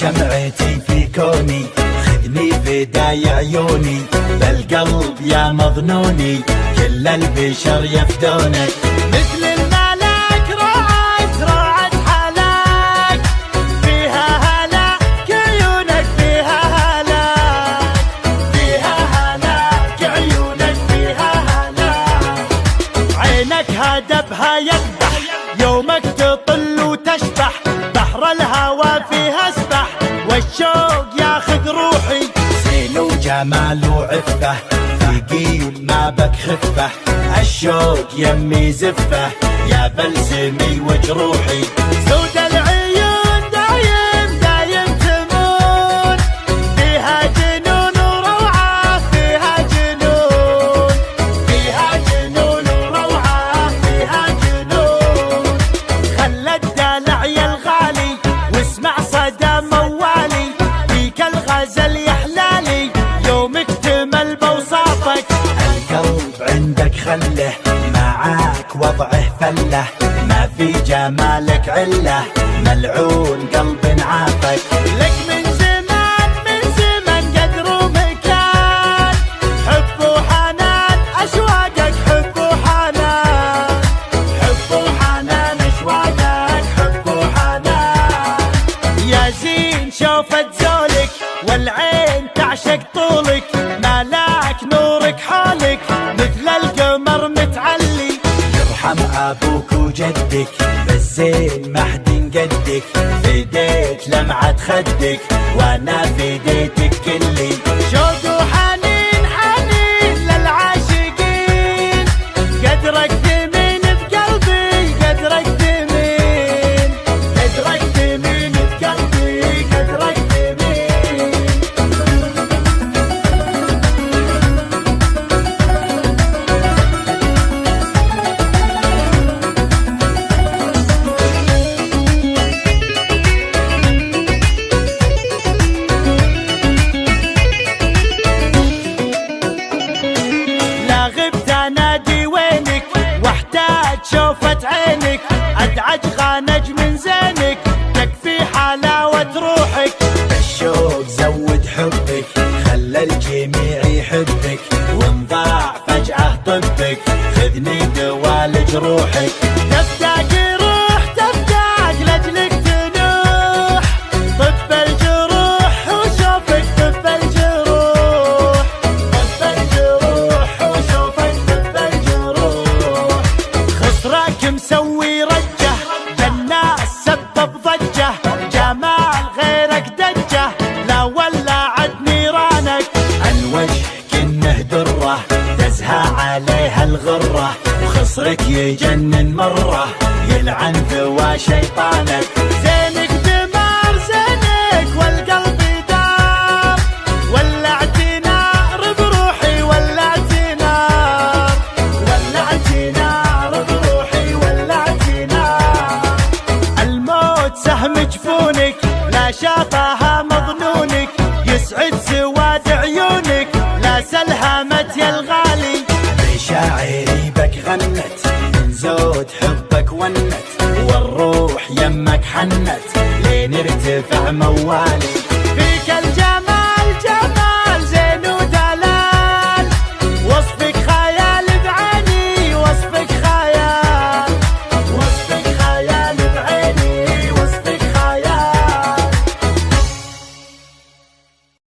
شمعتي في كوني، خذني فداي عيوني، بالقلب يا مظنوني، كل البشر يفدونك. مثل الملاك روعة حلاك، فيها هلاك عيونك، فيها هلاك، فيها هلاك عيونك، فيها هلاك. عينك هدبها يذبح، يومك تطل وتشبح، بحر الهوى فيها اسبح، والشوق ياخذ روحي. زين وجمال وعفة، ثقيل ما بك خفة، الشوق يمي زفة، يا بلسمي وجروحي. سود العيون دايم دايم تمون، فيها جنون وروعة، فيها جنون، فيها جنون وروعة، فيها جنون. خلى الدلع يا الغالي واسمع صدى موالي، فيك الغزل يحلالي، يوم اكتمل بوصافك. القلب عندك خله، معاك وضعه فله، ما في جمالك عله، ملعون قلب عافك. لك من زمان من زمان قدر ومكان، حب وحنان أشواقك، حب وحنان، حب وحنان أشواقك، حب وحنان. يا زين شوفت زولك والعين تعشق طولك، ملاك نورك حولك مثل القمر متعلي. يرحم ابوك وجدك، بالزين ما حد قدك، فديت لمعة خدك، وانا فديتك كلي. شوق وحنين حنين للعاشقين، قدرك ثمين بقلبي، قدرك ثمين، قدرك ثمين بقلبي، قدرك ثمين. لا غبت انادي وينك، واحتاج شوفة عينك، ادعج غانج من زينك، تكفي حلاوة روحك. الشوق زود حبك، خلى الجميع يحبك، وانضاع فجأة طبك، خذني دوال جروحك. تفتاق روح تفتاق لاجلك تنوح، طب الجروح وشوفك، طب الجروح، طب الجروح وشوفك، طب الجروح. خسراك مسوي رجه، بالناس سبب ضجه، جمال غيرك دجه، لا ولعت نيرانك. الوجه كنه دره، تزهى عليها الغره، وخصرك يجنن مره، يلعن ذوى شيطانك. زينك دمار زينك والقلب دار، ولعت نار بروحي، ولعت نار، ولعت نار بروحي، ولعت نار. الموت سهم جفونك، لا شافها مظنونك، يسعد سواد عيونك، لا سلهمت يا الغالي. مشاعري بك غنت، من زود حبك ونت، والروح يمك حنت، لين ارتفع موالي.